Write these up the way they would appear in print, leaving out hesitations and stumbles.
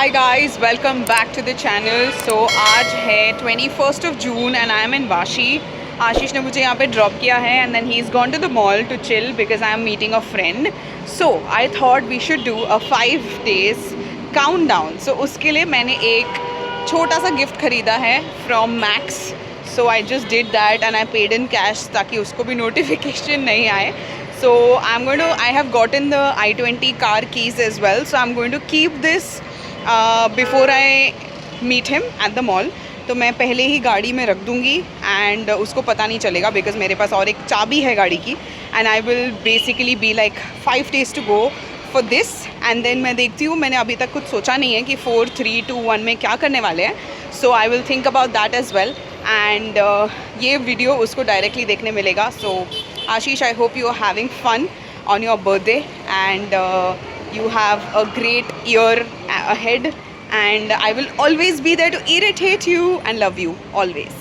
Hi guys, welcome back to the channel. So आज है 21st of June and I am in Vashi. आशीष ने मुझे यहाँ पे ड्रॉप किया है and then he's gone to the mall to chill because I am meeting a friend. So I thought we should do a 5 days countdown. So उसके लिए मैंने एक छोटा सा गिफ्ट खरीदा है from Max. So I just did that and I paid in cash ताकि उसको भी notification नहीं आए. So I have gotten the i20 car keys as well. So I'm going to keep this before I meet him at the mall. तो मैं पहले ही गाड़ी में रख दूँगी एंड उसको पता नहीं चलेगा बिकॉज मेरे पास और एक चाबी है गाड़ी की. And I will basically be like 5 days to go for this. And then मैं देखती हूँ, मैंने अभी तक कुछ सोचा नहीं है कि 4, 3, 2, 1 में क्या करने वाले हैं. So I will think about that as well. And ये वीडियो उसको डायरेक्टली देखने मिलेगा. So Ashish, I hope you are having fun on your birthday and you have a great year ahead and I will always be there to irritate you and love you always.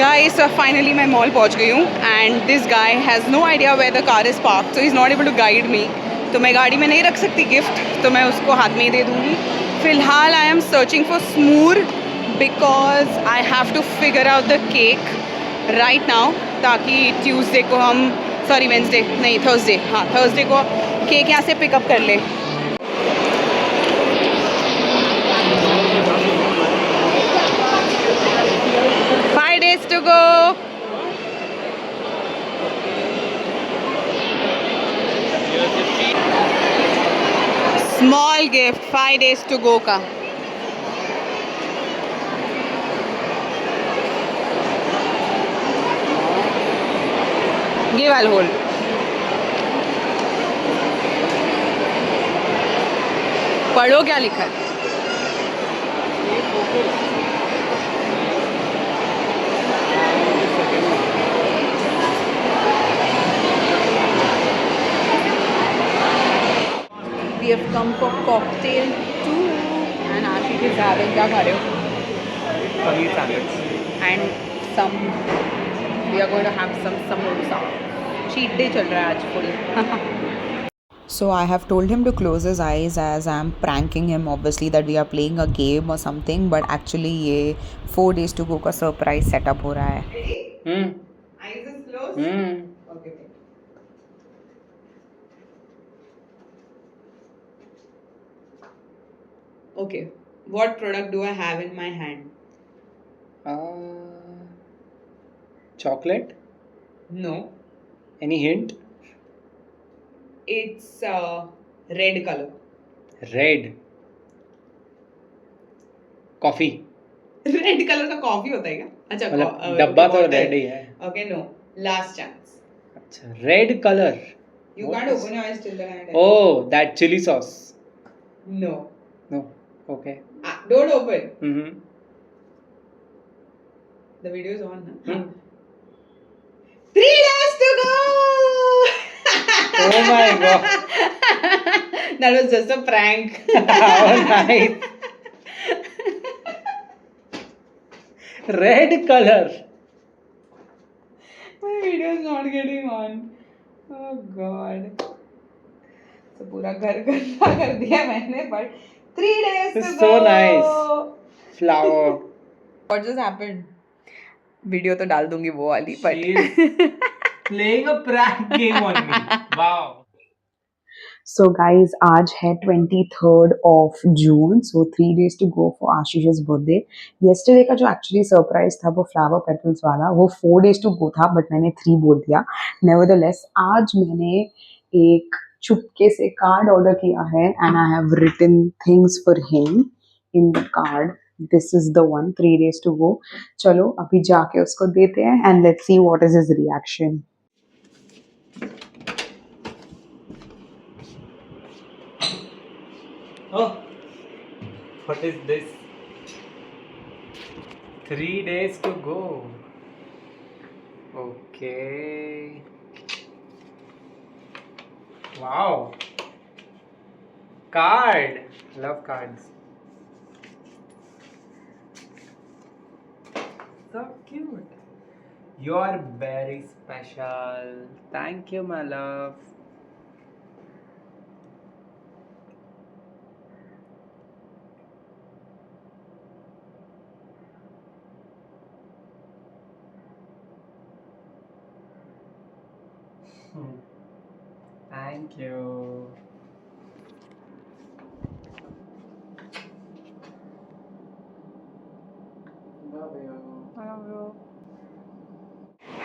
Guys, so finally मैं mall पहुँच गई हूँ and this guy has no idea where the car is parked, so he's not able to guide me. तो मैं गाड़ी में नहीं रख सकती गिफ्ट, तो मैं उसको हाथ में ही दे दूँगी. फ़िलहाल I am searching for smooth because I have to figure out the cake right now ताकि ट्यूसडे को हम वेंसडे नहीं थर्सडे, हाँ थर्सडे को केक यहाँ से पिकअप कर ले. Five days to go. Small gift, 5 days to go का. Give I'll hold. पढ़ो क्या लिखा है. We have come for cocktail 2 and Ashish is having, क्या खा रहे हो? Paneer sandwich. And some, we are going to have some samosa. Cheat day चल रहा है आज full. So I have told him to close his eyes as I'm pranking him obviously that we are playing a game or something, but actually ये 4 days to go का surprise setup हो रहा है. Eyes is closed? Okay. Okay. What product do I have in my hand? Chocolate? No. Any hint? It's red color. Red. Coffee. Red colour का coffee होता है क्या? अच्छा, मतलब डब्बा तो रेड ही है. Okay, no. Last chance. अच्छा, red color. You What can't is- open your eyes till the night. Oh, that chili sauce. No. No. Okay. Don't open. Mm-hmm. The video is on, huh? 3 days to go! Oh my god. That was just a prank. How nice. Red color. My video is not getting on. Oh god. So पूरा घर गंदा कर दिया मैंने, but 3 days This to is go. so nice. Flower. What just happened? Video तो डाल दूंगी वो वाली, but She is playing a prank game on me. Wow. So guys, आज है 23rd of June, so 3 days to go for आशीष's birthday. Yesterday का जो actually surprise था वो flower petals वाला, वो 4 days to go था, but मैंने 3 बोल दिया. Nevertheless, आज मैंने एक चुपके से कार्ड ऑर्डर किया है and I have written things for him in the card. This is the one, 3 days to go. चलो अभी जाके उसको देते हैं and let's see what is his reaction. Oh, what is this? 3 days to go. Okay. Wow. Card. Love cards. So cute. You're very special. Thank you, my love. Thank you. Love you.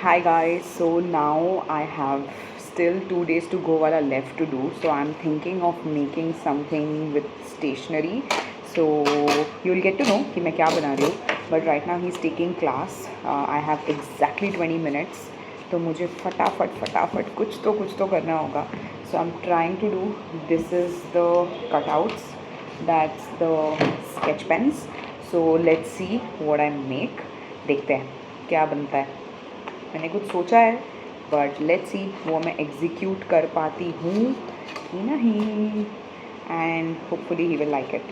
Hi guys, so now I have still 2 days to go wala left to do. So I'm thinking of making something with stationery. So you'll get to know कि मैं क्या बना रही हूँ. But right now he's taking class. I have exactly 20 minutes. तो मुझे फटाफट कुछ तो करना होगा. So I'm trying to do. This is the cutouts. That's the sketch pens. So let's see what I make. देखते हैं क्या बनता है. मैंने कुछ सोचा है बट लेट्स सी वो मैं एग्जीक्यूट कर पाती हूँ कि नहीं and hopefully he will like it.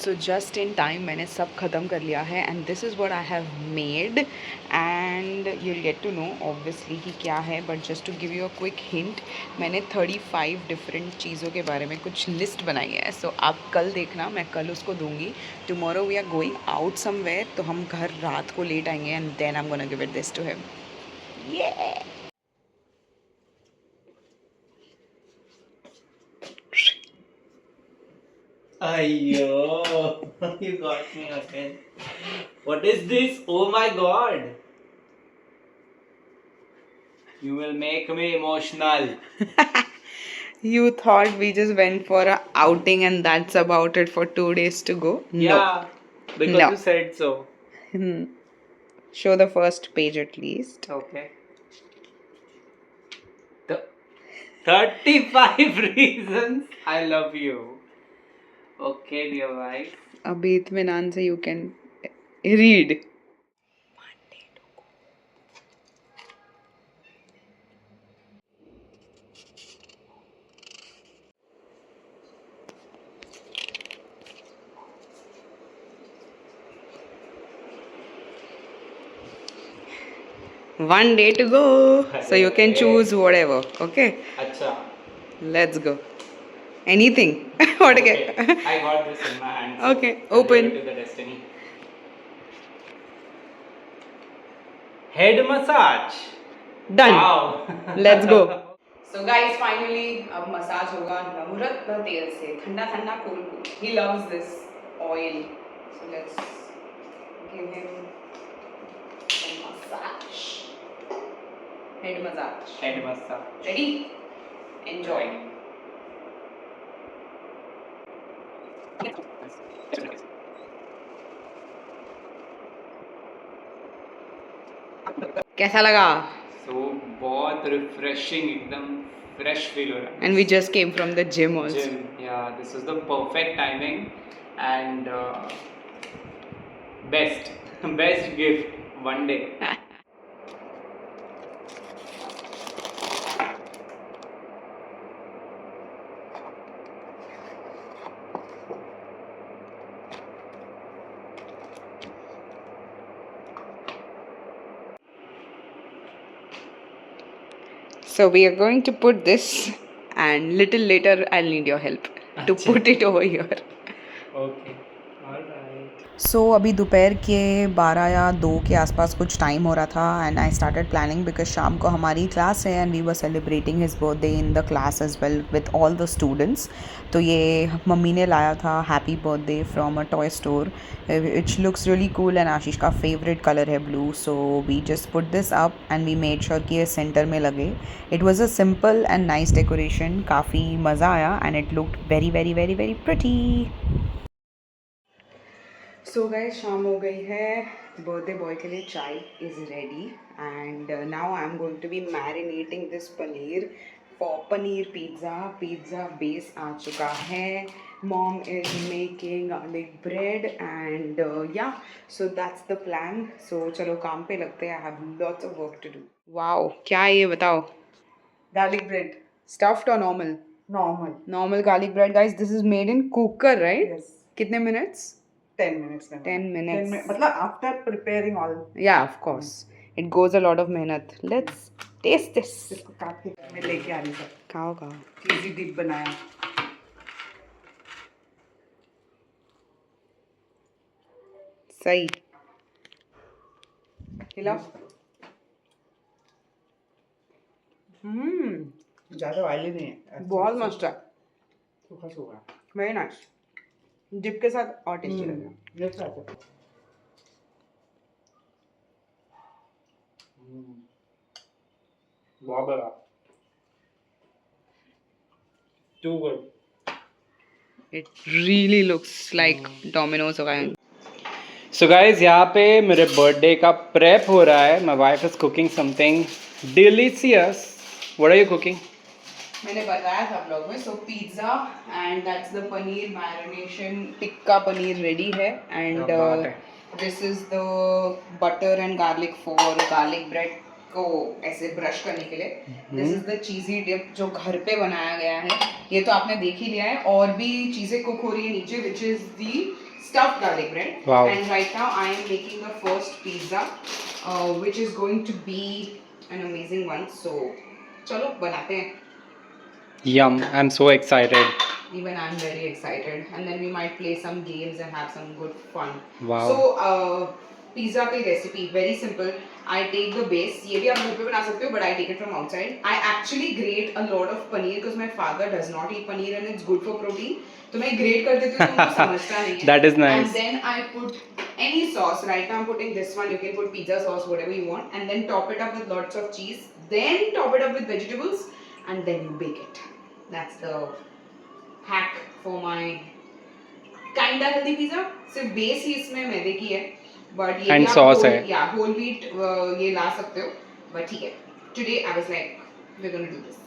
So just in time मैंने सब ख़त्म कर लिया है and this is what I have made and you'll get to know obviously कि क्या है. But just to give you a quick hint, मैंने 35 डिफरेंट चीज़ों के बारे में कुछ लिस्ट बनाई है. सो आप कल देखना, मैं कल उसको दूंगी. Tomorrow we are going out somewhere, तो हम घर रात को लेट आएंगे and then I am gonna give it this to him. ये Ayyo, you got me again. What is this? Oh my god. You will make me emotional. You thought we just went for a outing and that's about it for 2 days to go? Yeah, because No. you said so. No. Show the first page at least. Okay. The 35 reasons I love you. Okay, dear wife. अभी इत्मीनान से you can read. One day to go, so you can choose whatever. Okay, Acha. let's go. Anything. What Okay. again? I got this in my hand. Okay, I'll open. leave it to the destiny. Head massage. Done. Wow. Let's go. So guys, finally अब massage होगा नवरत्न तेल से, ठंडा ठंडा cool cool. He loves this oil. So let's give him some massage. Head massage. Head massage. Ready? Enjoy. कैसा लगा? So बहुत refreshing, एकदम fresh feel हो रहा है. And we just came from the gym also. Gym. Yeah, this is the perfect timing and best gift one day. So we are going to put this, and little later I'll need your help to अच्छा. put it over here. Okay. All right. सो अभी दोपहर के 12 या 2 के आसपास कुछ time हो रहा था and I started planning because शाम को हमारी क्लास है and we were celebrating his birthday in the class as well with all the students. तो ये मम्मी ने लाया था happy birthday from a toy store which looks really cool and Ashish का फेवरेट कलर है blue. So we just put this up and we made sure कि ये centre में लगे. It was a simple and nice decoration. काफ़ी मज़ा आया and it looked very very very very pretty. So guys शाम हो गई है. बर्थडे बॉय के लिए chai is ready and now I am going to be marinating this paneer for paneer pizza. Pizza base आ चुका है. Mom is making garlic bread and yeah so that's the plan. So चलो काम पे लगते हैं. I have lots of work to do. Wow, क्या है ये बताओ? Garlic bread. स्टफ्ड और normal? Normal. Normal garlic bread guys. This is made in cooker right? Yes. कितने मिनट्स? 10 minutes. 10 minutes. मतलब after preparing all. Yeah, of course. It goes a lot of mehnat. Let's test this. इसको काट के मैं लेके आ रही सब. खाओ खाओ. चीज़ी डिप बनाया. सही. खिलाओ. ज़्यादा ऑयली नहीं है. बहुत मस्त है. सूखा सूखा. Very nice. डिप के साथ और टेस्टी लगेगा. ये क्या है? बहुत बड़ा. Too good. It really looks like Domino's का है. So guys, यहाँ पे मेरे बर्थडे का प्रेप हो रहा है. My wife is cooking something delicious. What are you cooking? मैंने बताया था ब्लॉग में. So pizza and that's the paneer marination. Tikka paneer ready है. एंड क्या बात है. This is the butter and garlic for garlic bread को ऐसे ब्रश करने के लिए. This is the cheesy dip जो घर पे बनाया गया है. ये तो आपने देख ही लिया है. और भी चीज़ें कुक हो रही है नीचे, which is the stuffed garlic bread. Wow. And right now I am making the first pizza, which is going to be an amazing one. So, चलो बनाते हैं. Yum! I'm so excited. Even I'm very excited. And then we might play some games and have some good fun. Wow. So, pizza की recipe very simple. I take the base. ये भी आप घर पे बना सकते हो, but I take it from outside. I actually grate a lot of paneer because my father does not eat paneer and it's good for protein. तो मैं grate कर देती हूँ तो उनको समझता नहीं है. That is nice. And then I put any sauce. Right now I'm putting this one. You can put pizza sauce, whatever you want, and then top it up with lots of cheese. Then top it up with vegetables, and then you bake it. That's the hack for my kinda healthy pizza. सिर्फ base ही इसमें मैदे की है, but ये And भी आप sauce है. yeah, whole wheat ये ला सकते हो, but ठीक है. Today I was like, we're gonna do this.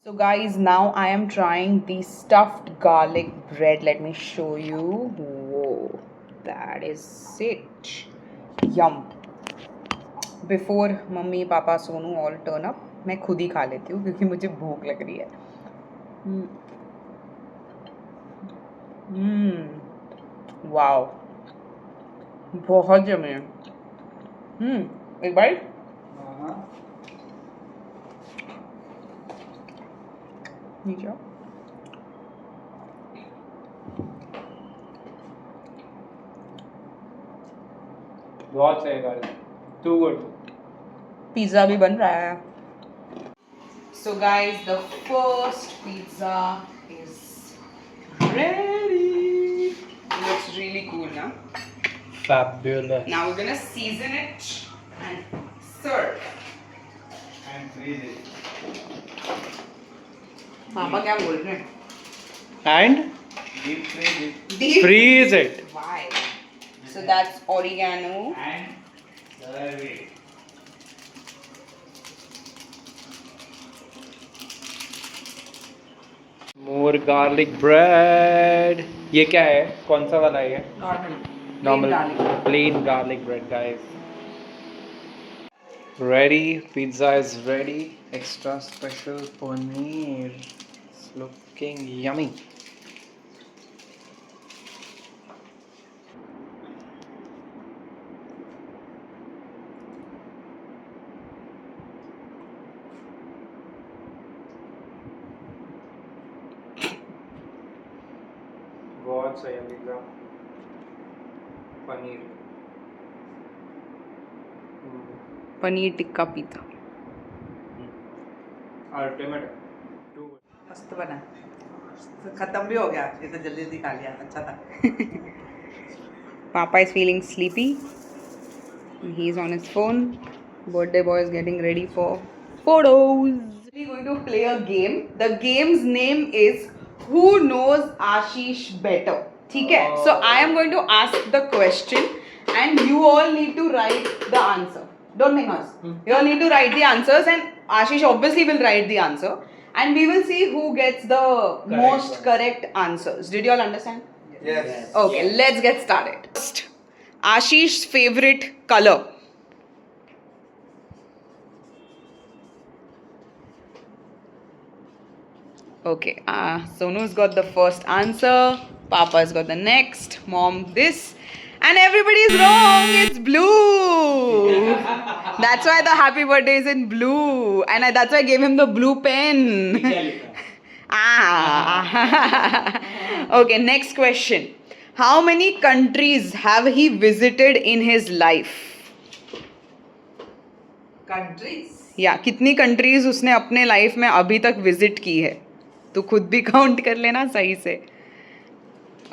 So guys, now I am trying the stuffed garlic bread. Let me show you. Whoa, that is it. Yum. Before mummy papa Sonu all turn up, मैं खुद ही खा लेती हूँ क्योंकि मुझे भूख लग रही है. वाओ, बहुत जमे हैं. एक बाइट. नीचे आओ. बहुत सही गाइस. Too good. पिज़्ज़ा भी बन रहा है. So guys, the first pizza is ready. It looks really cool now. Fabulous. Now we're gonna season it and serve. And freeze it. पापा क्या बोल रहे हैं? And Deep freeze it Deep freeze it. Why? So that's oregano. and serve it. More garlic bread. ये क्या है? कौन सा वाला है ये? Normal plain garlic bread, guys. Ready. Pizza is ready. Extra special paneer. It's looking yummy. बहुत सही है pizza. Paneer. Paneer tikka pizza. Ultimate. मस्त बना. खत्म भी हो गया. ये तो जल्दी जल्दी खा लिया. अच्छा था. Papa is feeling sleepy. He's on his phone. Birthday boy is getting ready for photos. We're going to play a game. The game's name is Who Knows Ashish Better. ठीक है? So I am going to ask the question and you all need to write the answer. Don't think us. You all need to write the answers and Ashish obviously will write the answer and we will see who gets the most correct answers. Did you all understand? Yes. Okay, let's get started. First, Ashish's favorite color. Okay, Sonu's got the first answer. Papa's got the next. Mom this. And everybody is wrong. It's blue. That's why the happy birthday is in blue. And that's why I gave him the blue pen. Okay, next question. How many countries have he visited in his life? Countries. या कितनी countries उसने अपने life में अभी तक visit की है? तो खुद भी काउंट कर लेना सही से.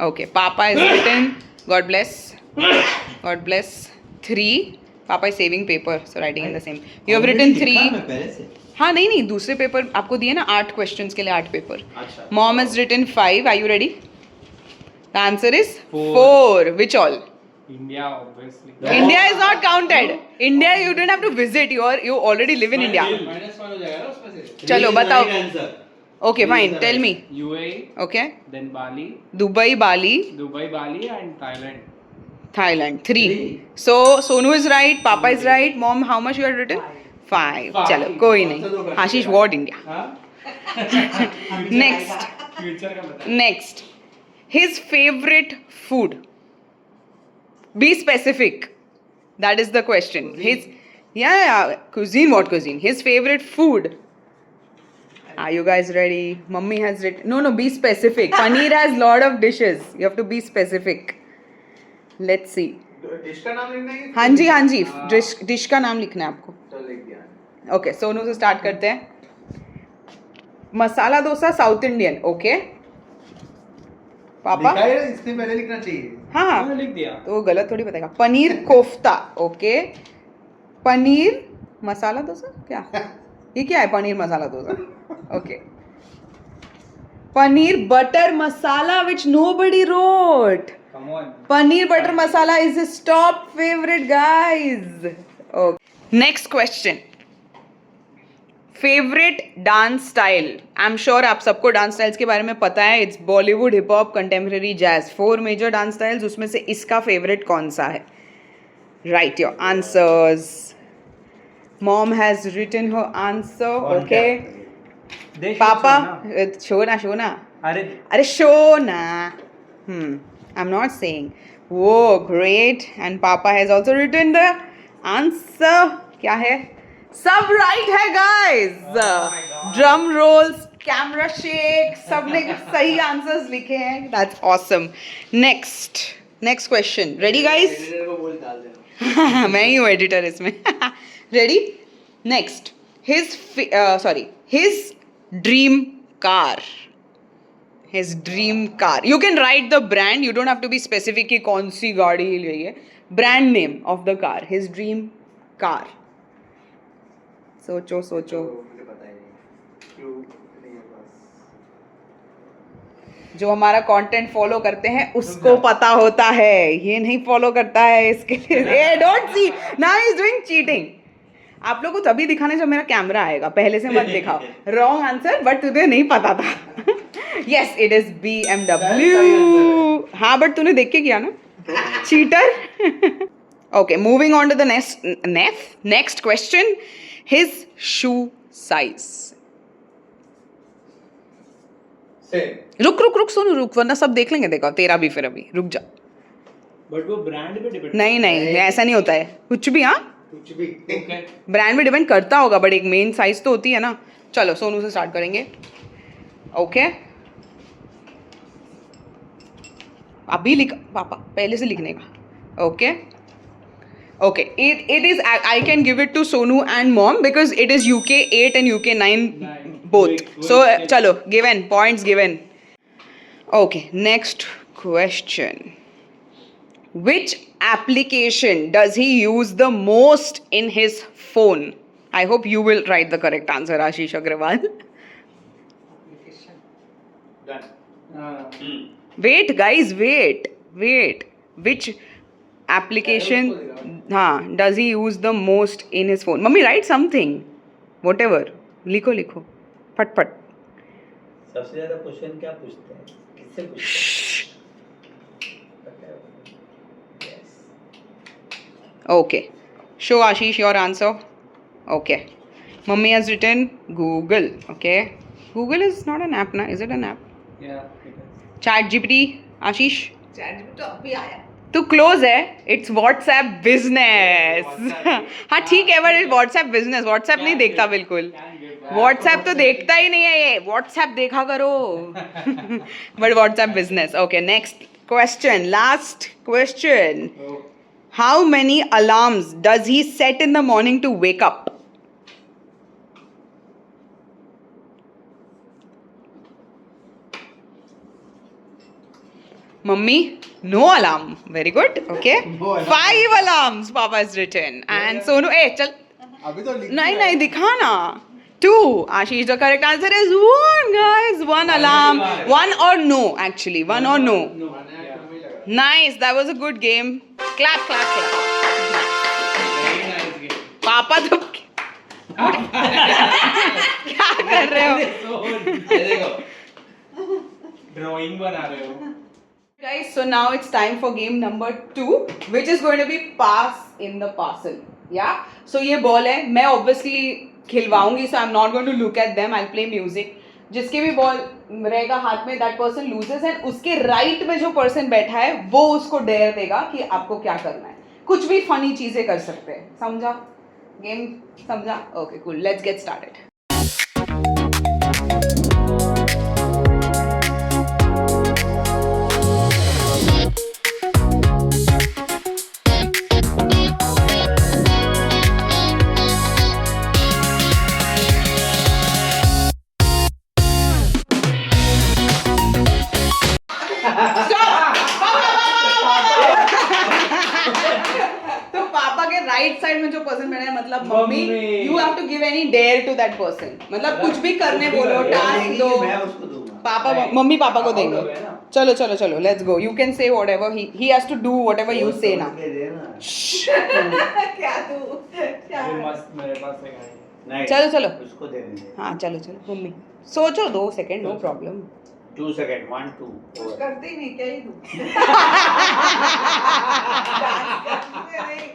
Okay, papa is written. God bless. God bless. 3. Papa is saving paper, so writing in the same. You have written 3. हाँ, नहीं, दूसरे पेपर आपको दिए ना 8 क्वेश्चंस के लिए 8 paper. Mom is written 5. Are you ready? The answer is 4. Which all? India, obviously. India is not counted. India, you don't have to visit. You already live in India. -1 हो जाएगा ना उसमें से. चलो बताओ. Answer. Okay, fine. Tell me. UAE, Okay. then Bali, Dubai, Bali, and Thailand. Thailand. 3. So Sonu is right. Papa is right. Mom, how much you had written? 5. चलो, कोई नहीं. Ashish, what India? हाँ? Next. Future का बता. Next. His favorite food. Be specific. That is the question. His cuisine. What cuisine? His favorite food. Are you guys ready? Mummy has written. No. Be specific. Paneer has lot of dishes. You have to be specific. Let's see. Dish का नाम लिखना है. हाँ जी. Dish का नाम लिखना है आपको. चल लिख दिया. ओके, सोनू से स्टार्ट करते हैं. Masala dosa south Indian. Okay. पापा. लिखा है, इससे पहले लिखना चाहिए. हाँ. मैंने लिख दिया. तो वो गलत थोड़ी बताएगा. पनीर कोफ्ता. ओके. पनीर मसाला डोसा. क्या ये क्या है? Paneer masala dosa. Okay. Paneer butter masala, which nobody wrote. Come on. Paneer butter masala is his top favorite, guys. Okay. Next question. Favourite dance style. I am sure आप सबको डांस स्टाइल्स के बारे में पता है. It's Bollywood, hip hop, contemporary, jazz. 4 major dance styles. उसमें से इसका फेवरेट कौन सा है? Write your answers. Mom has written her answer. Okay. पापा शो ना. अरे शो ना. I am not saying. वो ग्रेट. एंड पापा has also written the answer. क्या है? सब राइट है guys. Drum roles, camera shake, सबने सही आंसर्स लिखे हैं. That's awesome. Next question. Ready guys? Editor को बोल डाल देना. मैं ही हूँ एडिटर इसमें. Ready? Next. His dream car. His dream car. You can write the brand. You don't have to be specific कि कौन सी गाड़ी ली है. Brand name of the car. His dream car. सोचो. मुझे पता ही नहीं. क्यों नहीं है बस. जो हमारा कंटेंट फॉलो करते हैं उसको पता होता है. ये नहीं फॉलो करता है इसके लिए. Don't see. Now he is doing cheating. आप लोगों को तभी दिखाने जब मेरा कैमरा आएगा. पहले से मत दिखाओ. रॉन्ग आंसर, बट तुझे नहीं पता था. Yes, it is BMW. हाँ, बट तूने देख के किया ना. Cheater. Okay, moving on to the next question. His shoe size. रुक सोनू, रुक, वरना सब देख लेंगे. देखो तेरा भी फिर अभी रुक जा. बट वो ब्रांड पे डिपेंड. नहीं ऐसा नहीं होता है कुछ भी. हाँ, कुछ भी. ओके. ब्रांड पे डिपेंड करता होगा, बट एक मेन साइज तो होती है ना. चलो सोनू से स्टार्ट करेंगे. ओके. अभी लिख पापा, पहले से लिखने का. Okay. It is. I can give it to Sonu and mom because it is UK 8 and UK 9 both. So chalo, given points given. Okay, next question. Which application does he use the most in his phone? I hope you will write the correct answer, Ashish Agrawal. Done. Wait, guys, wait. Which application does he use the most in his phone? Mummy, write something. Whatever. लिखो. फट. सबसे ज्यादा question क्या पूछते हैं? किससे पूछते हैं? Okay. Show Ashish your answer. Okay. Mummy has written Google. Okay. Google is not an app, na? Is it an app? Yeah, it is. ChatGPT. Ashish. Chat तो अभी आया. तू क्लोज है. It's WhatsApp business. हाँ ठीक है, but WhatsApp business. WhatsApp नहीं देखता बिल्कुल. व्हाट्सएप तो देखता ही नहीं है ये. व्हाट्सएप देखा करो. But WhatsApp business. Okay, next question, last question. How many alarms does he set in the morning to wake up? Mummy, no alarm. Very good. Okay. No alarm. 5 alarms Papa has written. And Sonu, चल. अभी तो लिख नहीं नहीं दिखा ना. 2. Ashish, the correct answer is 1, guys. 1 alarm. 1 or no, actually. 1 or no. Nice. That was a good game. Clap, clap, clap. पापा तो क्या कर रहे हो? ड्राइंग बना रहे हो. Guys, so now it's time for game number 2, which is going to be pass in the parcel. Yeah. So ये बॉल है, मैं obviously खिलवाऊंगी, so I'm not going to look at them. I'll play music. जिसके भी ball रहेगा हाथ में, that person loses, and उसके right में जो पर्सन बैठा है वो उसको डेयर देगा कि आपको क्या करना है. कुछ भी फनी चीजें कर सकते हैं. समझा? गेम समझा? Okay cool. Let's get started. तो पापा के राइट साइड में जो पर्सन बैठा है, मतलब मम्मी, you have to give any dare to that person. मतलब कुछ भी करने बोलो, टास्क दो. मैं उसको दूंगा. पापा, मम्मी पापा को देंगे. चलो चलो चलो, let's go. You can say whatever he has to do, whatever you say ना. क्या तू क्या? मस्त मेरे पास है. नहीं, चलो चलो. उसको देने दे. हाँ चलो चलो मम्मी. सोचो 2 सेकंड, नो प्रॉब्लम. 2 सेकंड. 1 2. कुछ करते ही नहीं, क्या ही दूं?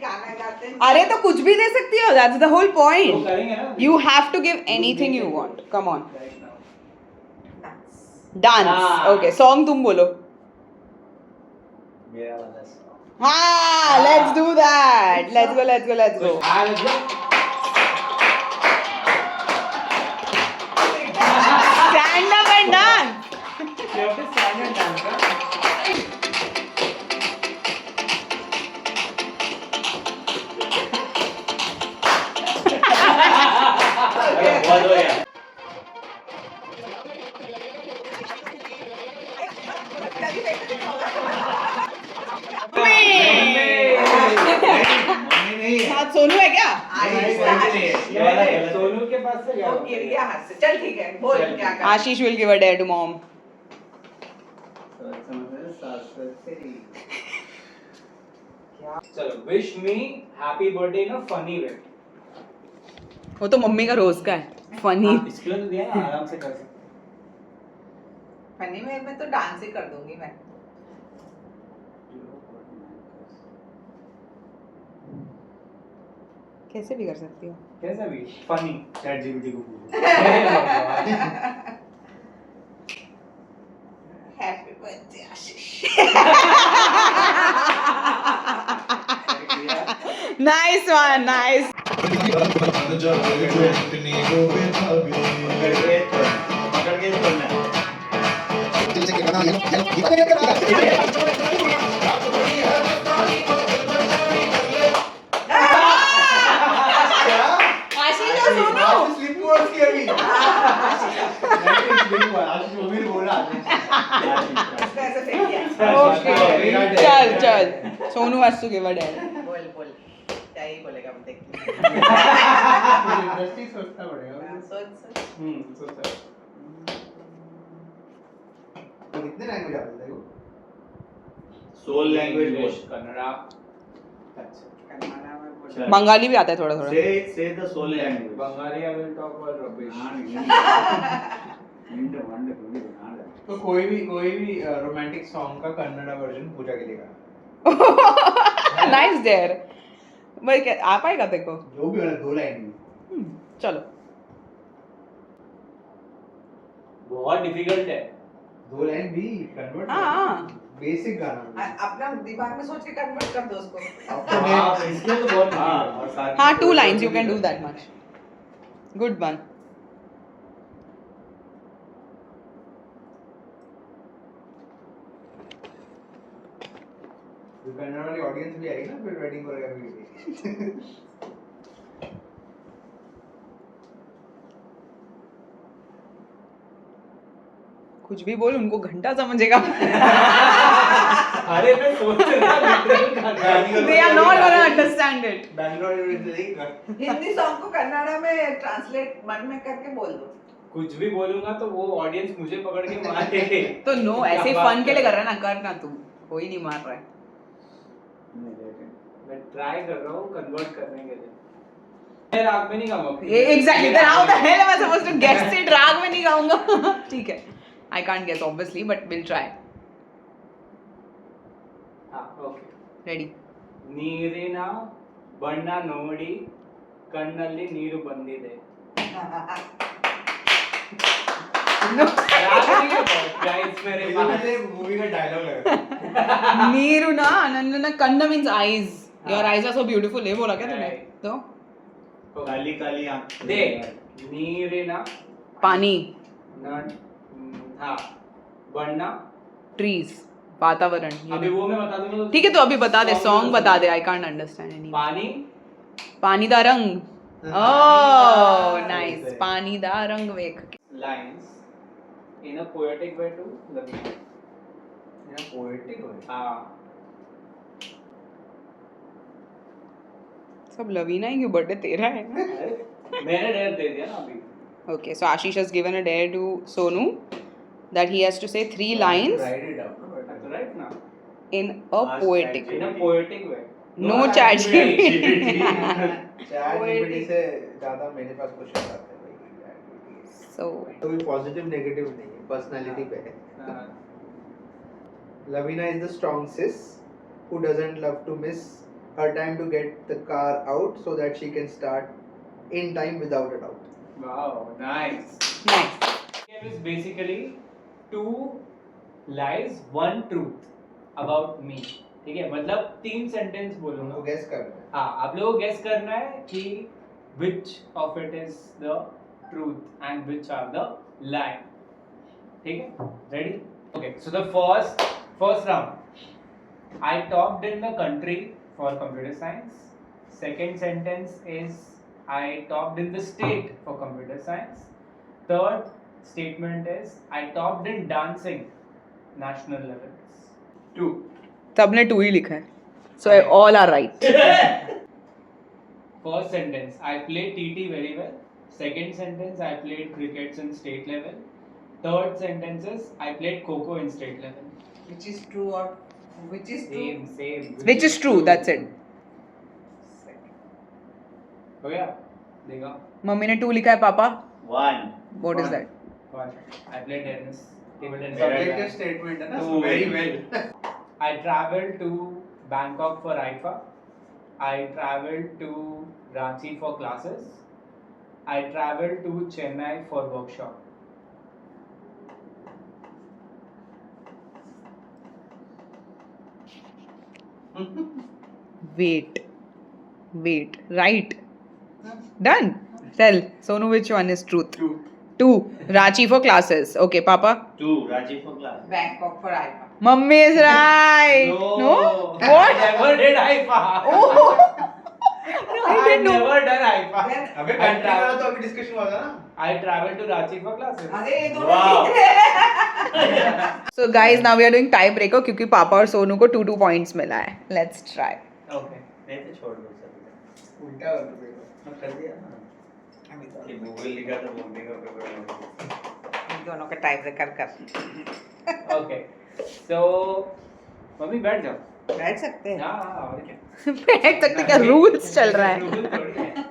गाना गाते हैं. अरे तो कुछ भी दे सकती हो. दैट्स द होल तो पॉइंट. करेंगे ना. You have to give anything you want. Come on. Right now. Dance. हाँ. Okay, song तुम बोलो. मेरा वाला song. हाँ, let's do that. Let's go, let's go, let's go. Stand up and dance. अरे बहुत हो गया. मम्मी नहीं है. साथ सोनू है क्या? ये वाला गलत है. सोनू के पास से गया. वो गिर गया हाथ से. चल ठीक है, बोल चल. क्या कर. Ashish will give a dare to mom. चलो, wish me happy birthday in a funny way. वो तो मम्मी का रोज का है. Funny. इसके लिए तो दिया ना, आराम से कर सकते. फनी में मैं तो डांस ही कर दूंगी मैं. कैसे भी कर सकती हो. कैसा भी फनी. चैट जीपीटी को पूछो. हैप्पी बर्थडे आशीष. Nice one, nice. पकड़ के छोड़ना. आशीष और सोनू. स्लिप हुआ उसकी अभी. स्लिप हुआ. आज मम्मी ने बोला. ऐसे फेंक दिया. Okay. चल चल. Sonu has to give a dare. बोल बोल. क्या ही बोलेगा अब देख. इंडस्ट्री सोचना पड़ेगा. सोच सोच. सोचा. तो कितने लैंग्वेज आते हैं? सोल लैंग्वेज बोल. कन्नड़ा. अच्छा. कन्नड़ा में बोल. चल. बंगाली भी आता है थोड़ा थोड़ा. Say the soul language. Bengali I will talk about rubbish. तो कोई भी रोमांटिक सॉन्ग का कन्नड़ा वर्जन पूजा के लिए गा. Nice dare. भाई क्या आ पाएगा देखो. जो भी वाला 2 लाइन में. चलो. बहुत डिफिकल्ट है. 2 लाइन भी कन्वर्ट. हाँ बेसिक गाना अपना दिमाग में सोच के कन्वर्ट कर दो उसको हाँ इसलिए तो बहुत हाँ और साथ हाँ, में 2 lines, you भी can do करते that हैं। much. Good one. तो कन्नड़ वाली ऑडियंस भी आएगी ना फिर वेडिंग वगैरह भी कुछ भी बोल, उनको घंटा समझेगा. अरे मैं सोच रहा था They are not gonna understand it. Bangalore Hindi song को कन्नड़ा में ट्रांसलेट मन में करके बोल दो कुछ भी बोलूंगा तो वो ऑडियंस मुझे पकड़ के मारेंगे. तो नो, क्या ऐसे बात फन के लिए कर कर रहा है ना, कर ना तू. कोई नहीं मार रहा है. मैं ट्राई कर रहा हूँ कन्वर्ट करने के लिए. मैं राग में नहीं गाऊंगा. Exactly. Then how the hell am I supposed to guess it? राग में नहीं गाऊंगा. ठीक है. I can't guess obviously, but we'll try. हाँ, okay. Ready? ನೀರಿನ ಬಣ್ಣ ನೋಡಿ ಕಣ್ಣಲ್ಲಿ ನೀರು ಬಂದಿದೆ. No. राग नहीं है guys मेरे पास. मूवी का डायलॉग लग रहा है नीरू ना नन्नू ना कन्ना means eyes. Your हाँ. eyes are so beautiful. ये बोला क्या तूने? Right. तो काली काली आँख दे ನೀರಿನ पानी, हाँ बन्ना trees, वातावरण. अभी वो मैं बता दूंगा. ठीक है, तो अभी बता दे, सॉन्ग बता दे. I can't understand any. पानी पानी दा रंग. Oh, nice. पानी दा रंग वेख. lines in a poetic way to Lavina. ये पोएटिक हो हाँ. सब लवीना ही, क्यों बर्थडे तेरा है ना? मैंने डेयर दे दिया ना अभी. Okay, so Ashish has given a dare to Sonu that he has to say 3 lines right it out That's right ना. in a poetic In way. a poetic way. No chat GPT. Chat GPT से ज्यादा मेरे पास question आते हैं भाई. So, कोई positive negative नहीं है, पर्सनालिटी पे है. हाँ. Lavina is the strong sis who doesn't love to miss her time to get the car out so that she can start in time without a doubt. Wow, nice. nice. Game is basically 2 lies, 1 truth about me. ठीक है, मतलब 3 sentence बोलूंगा. हमको guess करना है. हाँ, आप लोगों को गेस करना है कि which of it is the truth and which are the lie. ठीक है? Ready? Okay. So the first round. I topped in the country for computer science. Second sentence is I topped in the state for computer science. Third statement is I topped in dancing national levels. 2. सबने 2 ही लिखा है. So all are right. First sentence, I played TT very well. Second sentence, I played crickets in state level. Third sentence is, I played Kho-Kho in state level. which is true or which is true Same. Which is true, that's it. हो गया? देखा? Mummy ने 2 लिखा है, पापा? One. What is One. that? One. I played tennis. Table tennis. Subjective statement है ना. Two. Very well. I traveled to Bangkok for IFA. I traveled to Ranchi for classes. I traveled to Chennai for workshop. Wait. Right. Done. Tell Sonu which one is truth. 2. Ranchi for classes. Okay, Papa. 2. Raji for class. Bangkok for IPA Mummy is right. No? I What? never did IFA. Oh. I I didn't know. never done IFA. Then अबे country वाला तो अभी discussion हुआ था ना. I traveled to Ranchi for classes. अरे ये दोनों Wow. ठीक है So guys, now we are doing tie breaker क्योंकि पापा और सोनू को 2 points मिला है. Let's try. Okay. नहीं तो छोड़ दो सभी. उल्टा कर दो पेपर. मैं कर दिया ना. अभी ये गूगल लिखा तो मम्मी का पेपर. दोनों का टाइप ब्रेकर कर Okay. So, मम्मी बैठ जाओ. बैठ सकते हैं हाँ और क्या. बैठ सकते क्या रूल्स चल रहा है. Rules थोड़ी है.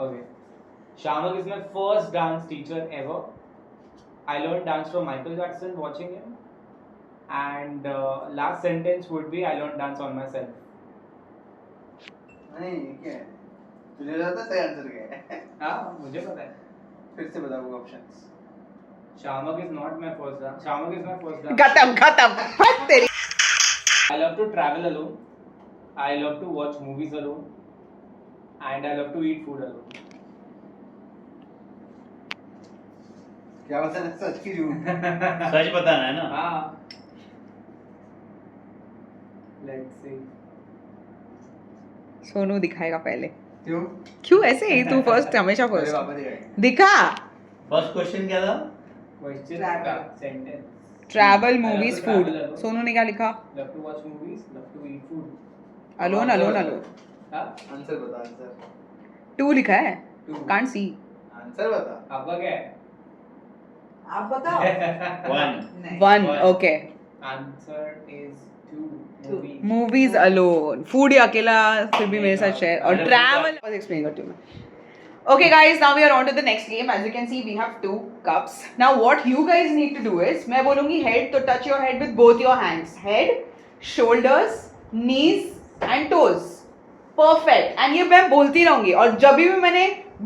Okay. Shamak is my first dance teacher ever. I learned dance from Michael Jackson watching him. And last sentence would be I learned dance on myself. नहीं क्या है? तुझे पता सही आंसर क्या है? हाँ मुझे पता है. फिर से बताओ options. Shamak is not my first round. Shamak is my first round. खत्म फट तेरी I love to travel alone. I love to watch movies alone. And I love to eat food alone. क्या बताना है, सच की झूठ? सच बताना है ना। हाँ. Let's see. सोनू दिखाएगा पहले क्यों? क्यों ऐसे ही तू फर्स्ट हमेशा मेरे फर्स्ट पापा दिखाएंगे। दिखा फर्स्ट क्वेश्चन क्या था? Question Travel. का sentence. Travel I love movies to food travel alone. Sonu ने क्या लिखा Love to watch movies. Love to eat food. Alone alone alone हाँ? आंसर बता, आंसर। 2 लिखा है Two. कांट सी आंसर बता। आपका क्या है? आप बताओ। 1 नहीं। 1 okay Answer is 2 movies. Movies alone food या अकेला फिर भी मेरे साथ शेयर और अरे ट्रैवल एक्सप्लेन करती हूँ मैं Okay guys, now we are on to the next game. As you can see, we have 2 cups. Now what you guys need to do is, मैं बोलूँगी head, तो touch your head with both your hands. Head, shoulders, knees and toes. Perfect. And ये मैं बोलती रहूँगी और जब भी मैंने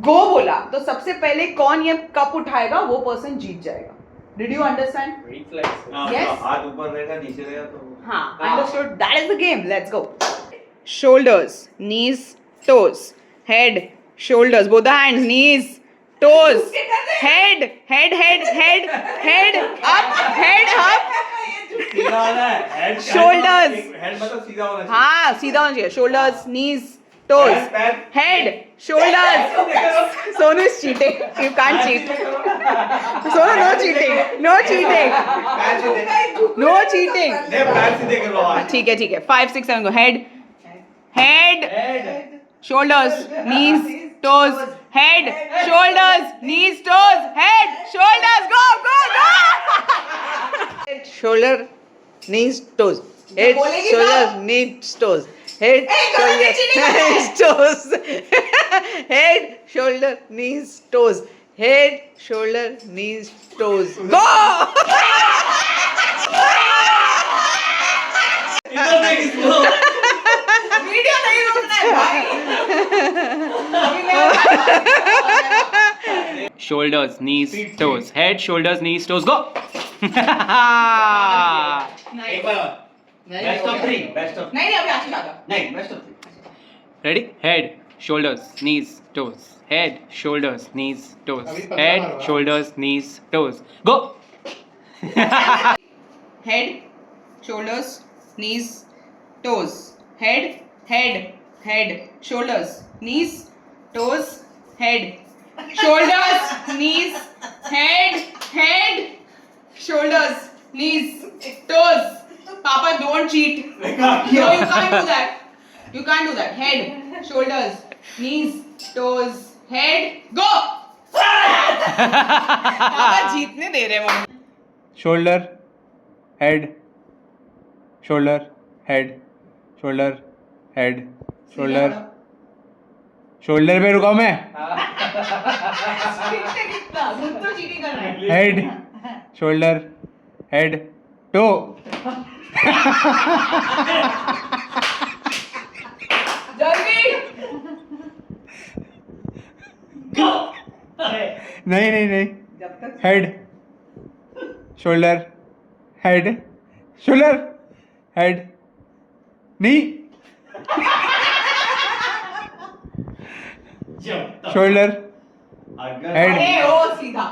go बोला तो सबसे पहले कौन ये कप उठाएगा वो पर्सन जीत जाएगा. Did you understand? Reflex. Yes. हाथ ऊपर रहेगा नीचे रहेगा तो हाँ, understood. That is the game. Let's go. Shoulders, knees, toes. Head, shoulders, both the hands, knees, toes. Head, up, head up. सीधा होना है। Head Shoulders. हेड मतलब सीधा होना चाहिए। हाँ, सीधा होना चाहिए. Shoulders, knees, toes. पैर। Head, shoulders. Sonu is cheating. You can't cheat. Sonu, no cheating. No cheating. पैर सीधे। No cheating. नहीं पैर सीधे करो आज। ठीक है 5 6 7 go. Head, head shoulders, knees, toes, head, shoulders, knees, toes, head, shoulders, go. shoulder, knees, toes. Head, बोलेगी shoulders, ना? knees, toes. Head, गलत shoulder, knees, toes. Head, shoulder, knees, toes. Head, shoulder, knees, toes. Go! इधर देख इसको। Video नहीं रोकना है भाई. Shoulders, knees, toes. Head, shoulders, knees, toes. Go. एक बार और। बेस्ट ऑफ 3 बेस्ट ऑफ नहीं अभी आशीष आता. नहीं best of 3 Ready? Head, shoulders, knees, toes. Head, shoulders, knees, toes. Head, shoulders, knees, toes. Go. Head, shoulders, knees, toes. Head, shoulders, knees, toes, head, shoulders, knees, head, shoulders, knees, toes. Papa, don't cheat. No, you can't do that. You can't do that. Head, shoulders, knees, toes, head, go. पापा जीतने दे रहे mummy. Shoulder, head, shoulder, head, shoulder, head, shoulder. Shoulder पे रुका मैं. Head, shoulder, head, toe. जल्दी. नहीं. Head, shoulder, head, knee, shoulder, head, ए ओ सीधा.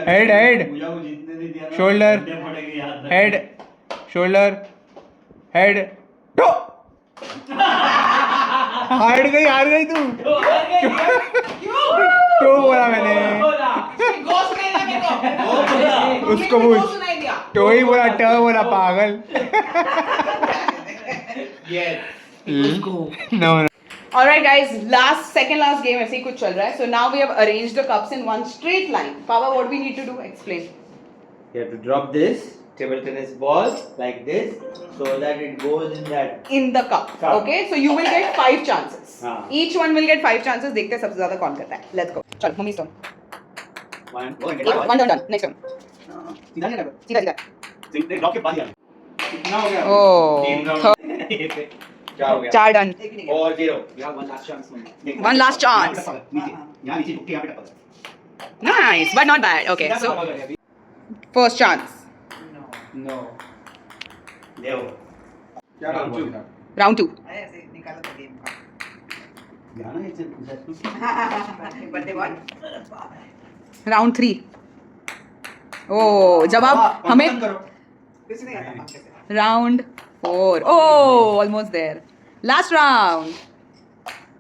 Head. पूजा को जीतने नहीं दिया ना। Shoulder. डंडे पड़ेंगे याद रख। head, shoulder, head, toe. हार गई तू. तो बोला मैंने. गो सुनाई दिया मेरे को. उसको मम्मी ने पूछ. गो सुनाई दिया. तो ही बोला ट बोला पागल. No. Alright guys, second last game ऐसे ही कुछ चल रहा है. So now we have arranged the cups in one straight line. Papa, what we need to do? Explain. You have to drop this table tennis ball like this so that it goes in that. In the cup. Cup. Okay, so you will get 5 chances. हाँ. Each one will get 5 chances. देखते हैं सबसे ज्यादा कौन करता है. Let's go. चल, mummy turn. One One turn done. Next turn. सीधा नहीं लगा। सीधा. सीधे ड्रॉप के बाद ही आना। कितना हो गया? Oh. 3 राउंड। क्या हो गया? 4 done. और 0. You have one last chance. One last chance. नीचे यहाँ नीचे टुकड़ी यहाँ पे टपक। Nice, but not bad. Okay, so First chance. No. Leo. Round two. Round 2. ऐसे निकालो तो गेम का Jana, it's a birthday boy Round 3. Oh, जब आप हमें कुछ नहीं आता पंखे से Round 4. Oh, almost there. Last round.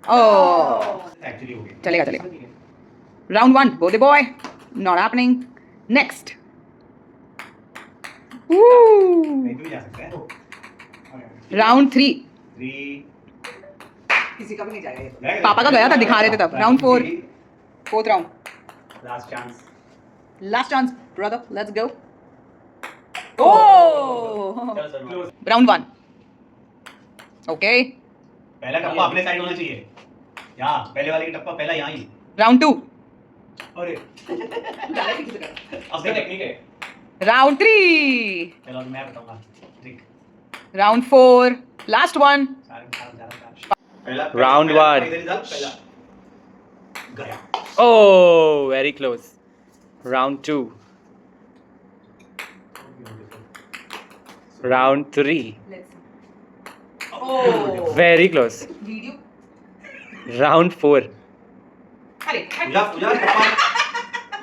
Oh. Actually, okay. चलेगा चलेगा. Round 1. Birthday boy. Not happening. Next. Woo. नहीं तो भी जा सकता है. Round 3. 3. किसी का भी नहीं जाएगा ये तो पापा का गया था, दिखा रहे थे तब. Round 4. Fourth round. Last chance. Last chance, brother. Let's go. Oh. Close. Round 1. Okay. पहला टप्पा अपने साइड होना चाहिए. यहाँ पहले वाले की टप्पा पहला यहाँ ही. Round 2. अरे डाले किसी का अब टेक्निक है. Round 3. चलो अभी मैं बताऊंगा. ट्रिक. Round 4. Last one. पहला Round one. इधर ही डाल, पहला गया. Oh, very close. Round 2. Round 3. Oh. Very close. Video. Round 4. अरे पूजा पूजा टप्पा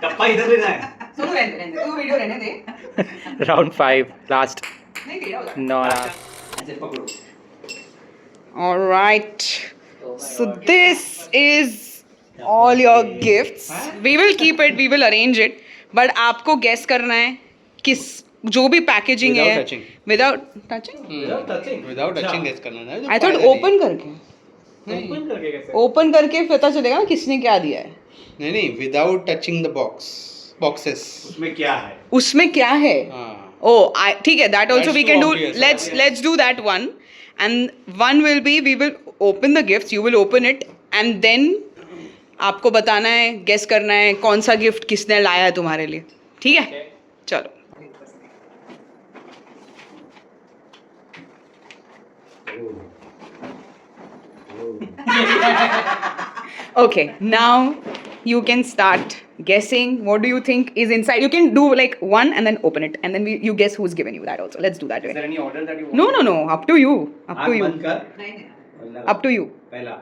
टप्पा इधर लेना है. सुनो रहने दे तू वीडियो रहने दे Round 5. Last. नहीं दे रहा No, last. ऐसे पकड़ो. all right so this is all your gifts we will keep it we will arrange it but आपको guess करना है किस जो भी पैकेजिंग है without touching Without touching. Without touching guess करना है I thought open करके Open करके कैसे? ओपन करके पता चलेगा ना किसने क्या दिया है नहीं नहीं विदाउट टचिंग द बॉक्सेस उसमें क्या है? उसमें क्या है हाँ oh ठीक है that also That's we too can do obvious, let's do that one and one will be we will open the gifts you will open it and then आपको बताना है गेस करना है कौन सा गिफ्ट किसने लाया है तुम्हारे लिए ठीक है चलो okay now you can start guessing what do you think is inside you can do like one and then open it and then you guess who's given you that also let's do that Is there way any order that you want? no up to you up to आँख you बंद कर. नहीं नहीं up to you पहला.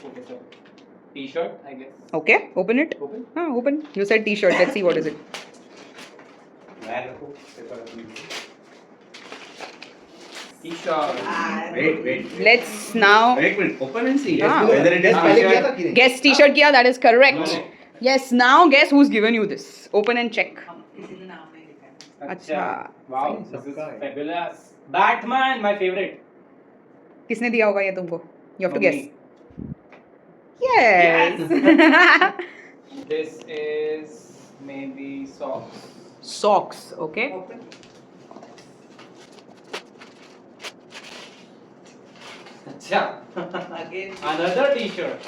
Okay, so T-shirt, I guess. okay open it Open. open you said t-shirt let's see what is it bag रखो. Paper रखो. T-shirt. Wait. let's now Wait a minute. Open and see. हाँ. Whether it is पहले t-shirt. किया था कि नहीं guess t-shirt kiya that is correct No. yes now guess who's given you this open and check हम किसी ने नाम नहीं लिखा है अच्छा Wow, this is fabulous. Batman, my favorite. किसने दिया होगा ये तुमको you have to guess Mummy. yes This is maybe socks. socks okay open अच्छा. Again Another T-shirt.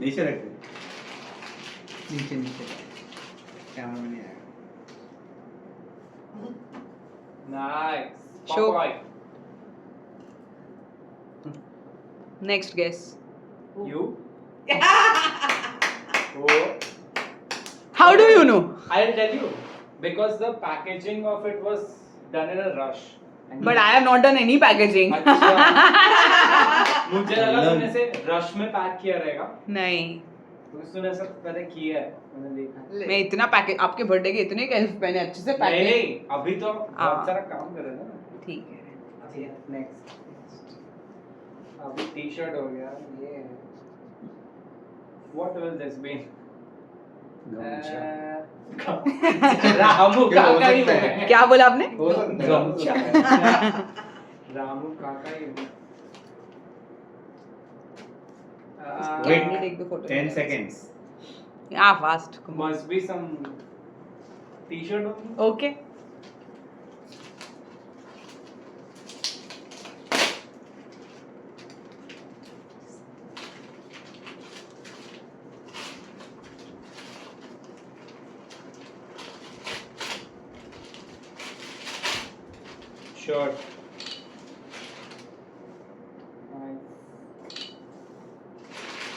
नीचे रख दे. नीचे कैमरा में नहीं आएगा Nice. Show. Popeye. next guess You? Oh. how do you know I'll tell you. Because the packaging of it was done in a rush. And but I have not done any packaging अच्छा. मुझे लगा तुमने से rush में pack किया रहेगा. नहीं तूने सब पहले किया है. मैंने देखा. मैं इतना पैकेज आपके बर्थडे के इतने मैंने अच्छे से नहीं पैकेज नहीं अभी तो हाँ. बहुत सारा काम कर रहे हैं ना. ठीक है नेक्स्ट अभी टी शर्ट हो गया ये what will this be Ramu Kaka ही है क्या बोला आपने हो सकता है रामू काका ही Wait. Can you take the photo? 10 seconds. yeah fast must be some t-shirt only. okay Shirt.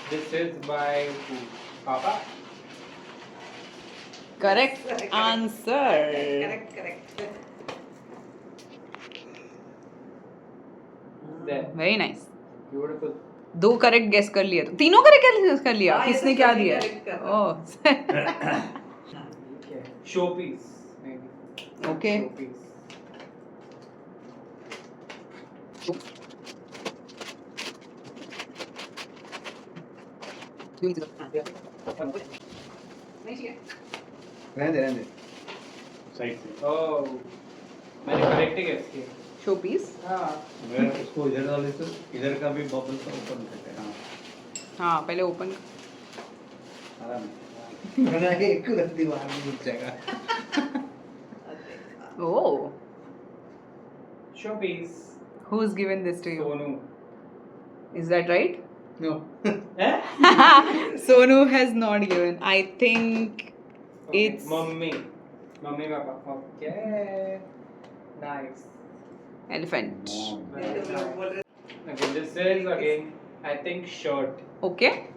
This is by who? Papa? Correct answer. Correct. There. Very nice. Beautiful. 2 correct guess कर लिया, तो तीनों करेक्ट कर लिया. हाँ, ये किसने तो क्या सभी दिया? correct कर रहा. ओह. Okay. Showpiece. Maybe. Okay. Showpiece. रहने दे साइड से Oh. मैंने करेक्ट गेस किया. Showpiece. हाँ. अगर उसको इधर डाले तो इधर का भी बबल का ओपन करते हैं. हाँ पहले ओपन. आराम से. बना के एक गलती बाहर में घुस जाएगा ओह. Showpiece. Who's given this to you? Sonu. Is that right? No Eh? Sonu has not given. I think Okay. it's Mummy. Mummy Papa. Okay. Nice. elephant. Very nice. Okay, this is again, I think, shirt. Okay.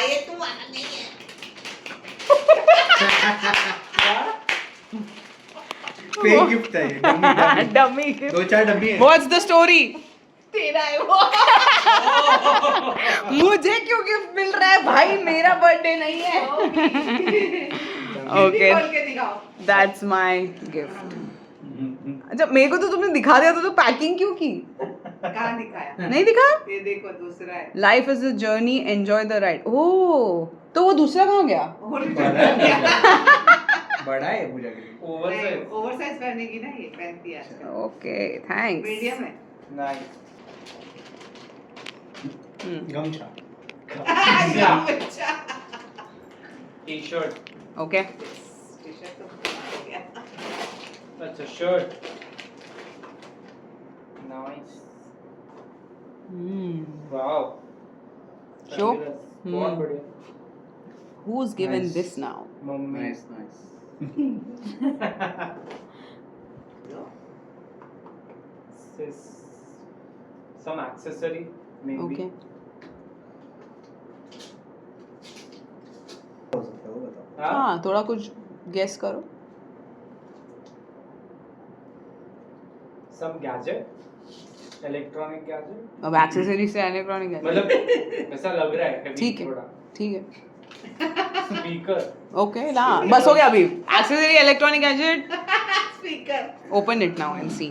ये तुम्हारा नहीं है. Fake gift है ये dummy. Dummy gift. 2-4 डब्बी है What's the story? तेरा है वो. मुझे क्यों गिफ्ट मिल रहा है भाई? मेरा बर्थडे नहीं है. Okay. खोल के दिखाओ. That's my gift. अच्छा मेरे को तो तुमने दिखा दिया था, तो पैकिंग क्यों की? कहाँ दिखाया? नहीं दिखा? ये देखो दूसरा है. Life is a journey, enjoy the ride. Oh तो वो दूसरा कहाँ गया? बड़ा है पूजा के लिए Oversize. ओवरसाइज पहनने की ना, ये पहनती है आजकल. Okay thanks. मीडियम है. Nice. गमछा अच्छा. T-shirt. ओके. टी-शर्ट तो हो गया. That's a shirt. Nice. Wow. Show. Fabulous. बहुत बढ़िया. Who's given Nice. this now? Mummy. Nice nice This some accessory maybe. Okay. हो सकता है वो बताओ हाँ? हाँ थोड़ा कुछ गेस करो. Some gadget. Electronic gadget. अब एक्सेसरी से इलेक्ट्रॉनिक है. मतलब ऐसा लग रहा है heavy ठीक है. थोड़ा. ठीक है. Speaker. ओके ना बस हो गया अभी. Accessory electronic gadget. Speaker. Open it now and see.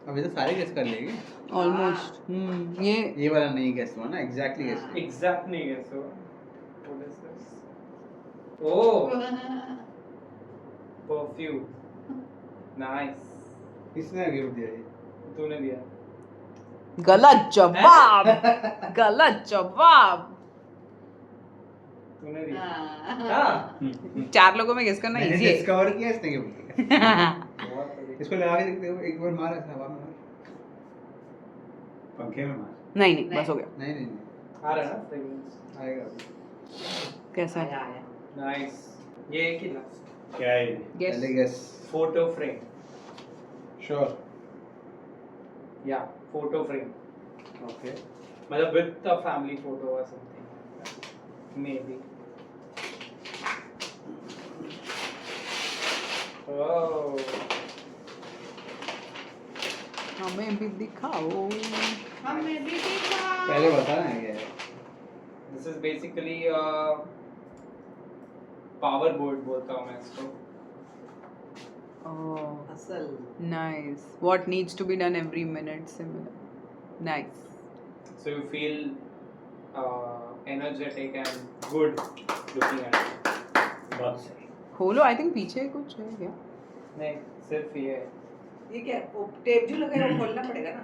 अभी तो सारे गेस कर लेंगे ऑलमोस्ट. ये वाला नहीं गेस हुआ ना एग्जैक्टली गेस Exact नहीं है so. What is this? Oh, perfume. Nice. किसने गिफ्ट दिया ये तूने दिया. गलत जवाब. गलत जवाब. तूने दिया. हाँ. हाँ. 4 लोगों में गेस करना मैंने इजी है. डिस्कवर किया इसने गिफ्ट दिया बहुत बढ़िया. इसको लगा के देखते हो एक बार मार ऐसा हवा में मार पंखे में मार. नहीं नहीं बस हो गया. नहीं नहीं आ रहा है ना fragrance. आएगा अभी कैसा आया है? आया. Nice. ये एक ही लास्ट. क्या है ये? गेस. पहले guess Photo frame. Sure Yeah, photo frame. Okay मतलब with a family photo or something. Maybe. Oh. हमें भी दिखाओ. हमें भी दिखा. पहले बता ना क्या है This is basically a power board बोलता हूँ मैं इसको. Oh, असल. nice. What needs to be done every minute? Similar. Nice. So you feel energetic and good looking at it. बहुत सही. खोलो. I think पीछे कुछ है क्या? नहीं सिर्फ ये है. ये क्या? वो टेप जो लगा है वो खोलना पड़ेगा ना.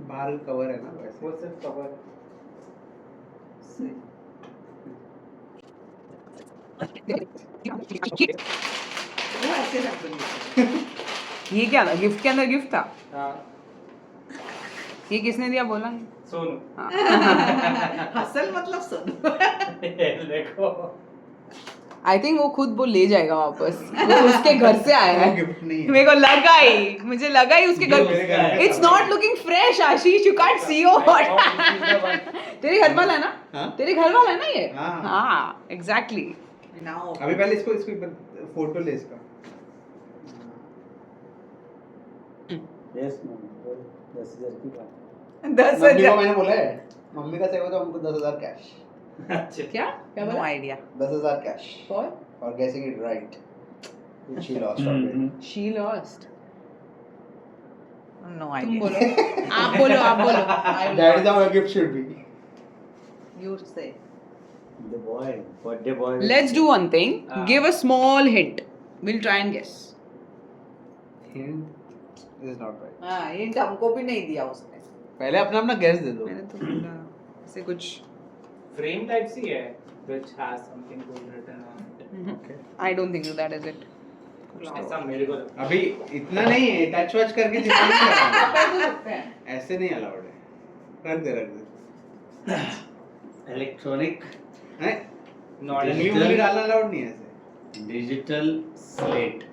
बाहर कवर है ना वैसे वो सिर्फ कवर है. वो ऐसे रख दो. ये क्या था? गिफ्ट के अंदर गिफ्ट था. हाँ. ये किसने दिया बोला नहीं? सोनू. हसल मतलब सुन. देखो. आई थिंक वो खुद वो ले जाएगा वापस. वो उसके घर से आया है. गिफ्ट नहीं है. मेरे को लगा ही, मुझे लगा ही उसके घर. It's not looking fresh Ashish, you can't see तेरे घर वाला है ना? हाँ? तेरे घर वाला है ना ये? हाँ. हाँ एग्जैक्टली. Now. अभी पहले इसको फोटो ले इसका. Yes, ma'am. 10,000 की बात. 10,000. मम्मी को मैंने बोला है, मम्मी का सेव तो हमको 10,000 कैश. अच्छा. क्या क्या No बोला? idea. 10,000 cash For for guessing it right. Which she lost already. she lost. No तुम idea. बोलो. आप बोलो आप बोलो. That is how a gift should be. You say. The boy, birthday boy. Let's do one thing. Give a small hint. We'll try and guess. Hint is not right. हाँ, hint हमको भी नहीं दिया उसने. पहले अपना अपना guess दे दो. मैंने तो बोला ऐसे कुछ. Frame type सी है, which has something cool written on it. Okay. I don't think so that is it. ऐसा मेरे को लगता अभी इतना नहीं है, टच वच करके जितना नहीं करना. पैसे लगते हैं. ऐसे नहीं अलाउड है. रख दे. Electronic हैं? है. Not उंगली an उंगली डालना अलाउड नहीं है ऐसे. digital slate.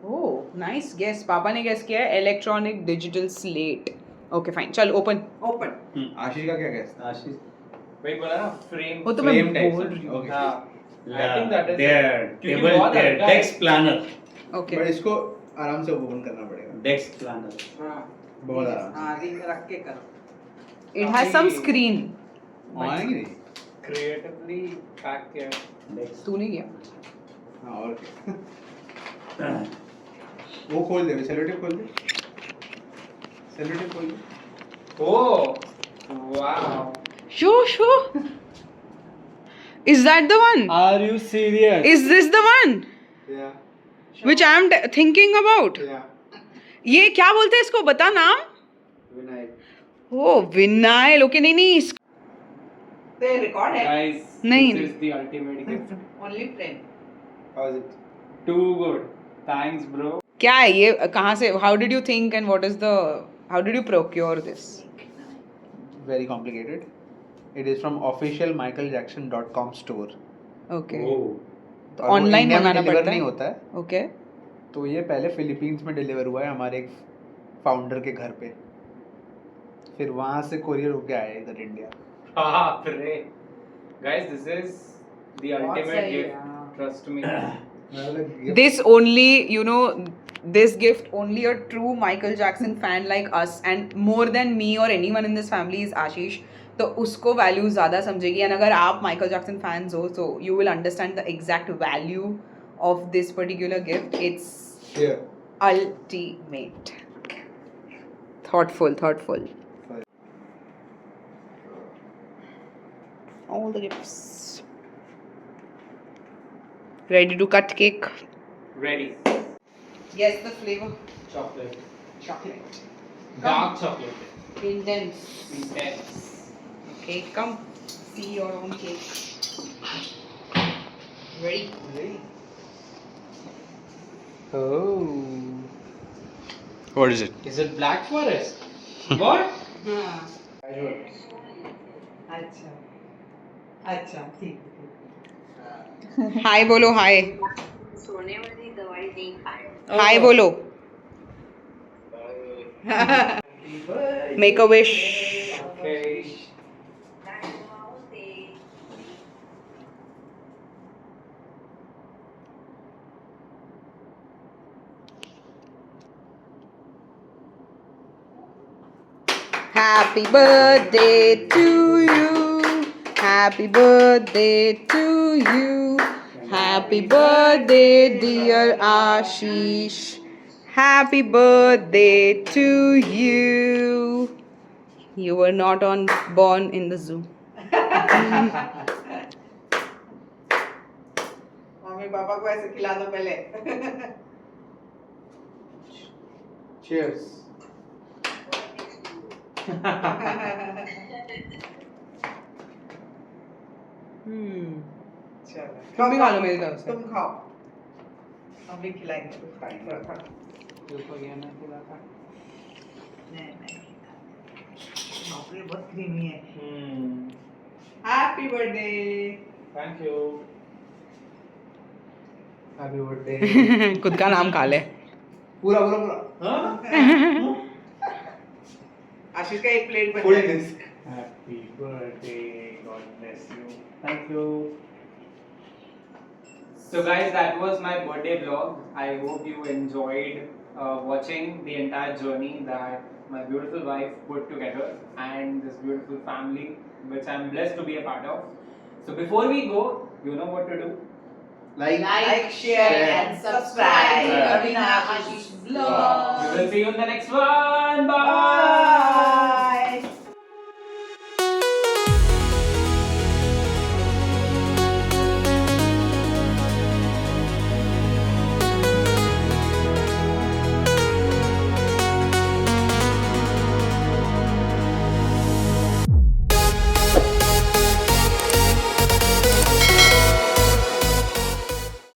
Oh, nice guess. पापा ने guess किया है electronic digital slate. Okay, fine. चल open. Open. आशीष का क्या guess था? Ashish. वही बोला ना frame. वो तो मैं Frame type बोल से. रही हूँ. Okay. हाँ. I think that is There, क्योंकि table, बहुत there, हल्का है. desk planner. Okay. But इसको आराम से ओपन करना पड़ेगा. Desk planner. हाँ. बहुत आराम से. हाँ, रिंग रख के करो. It has some screen. आएंगे नहीं. Creatively pack किया. Desk. तूने किया. हाँ और क्या? वो खोल दे. सेलो टेप खोल दे. सेलो टेप खोल दे. Oh, wow. Sure. Is that the one? Are you serious? Is this the one Yeah. which I am thinking about? Yeah. ये क्या बोलते हैं इसको बता नाम? विनायक. Oh, vinyl. Okay, नहीं इस तो ये record है. Guys, नहीं, this नहीं. is the ultimate gift. Only friend. How is it? Too good. Thanks, bro. क्या है ये? कहाँ से? How did you think and what is the? How did you procure this? Very complicated. It is from officialmichaeljackson.com store. Okay. Oh. तो और वो online India में मंगाना deliver पड़ता नहीं है. होता है. Okay. तो ये पहले फिलीपींस में डिलीवर हुआ है हमारे एक फाउंडर के घर पे. फिर वहाँ से कोरियर होके आया इधर India. Baap re. Guys, this is the ultimate सही है, gift. हाँ. Trust me. This only, you know, this gift only a true Michael Jackson fan like us and more than me or anyone in this family is Ashish. तो उसको value ज़्यादा समझेगी and अगर आप Michael Jackson fans हो तो you will understand the exact value of this particular gift. It's Here. ultimate. Thoughtful. All the gifts. Ready to cut cake? Ready. Guess the flavor. Chocolate. Chocolate. Dark chocolate. Intense. Intense. Okay, come see your own cake. Ready? Oh. What is it? Is it Black Forest? What? हाँ. अच्छा ठीक. हाय बोलो हाय. सोने वाली दवाई नहीं खाए. हाय बोलो. Make a wish. Okay. Happy birthday to you. Happy birthday to you. Happy birthday, dear Ashish. Happy birthday to you. You were not born in the zoo. Mummy papa को ऐसे खिला दो पहले. Cheers. चलो. तुम भी खा लो मेरी तरफ से. तुम खाओ. हम भी खिलाएंगे. तुम खा. देखो ये ना खिलाता. नहीं. बाप रे बहुत क्रीमी है. Happy birthday Thank you. Happy birthday खुद का नाम खा ले. पूरा पूरा पूरा Huh? आशीष का एक प्लेट फुल बचा है. Disc Happy birthday. God bless you. Thank you. So guys, that was my birthday vlog. I hope you enjoyed watching the entire journey that my beautiful wife put together and this beautiful family which I'm blessed to be a part of. So before we go, you know what to do. like Like, share and subscribe. Ravina Ashish We vlog. will see you in the next one. Bye.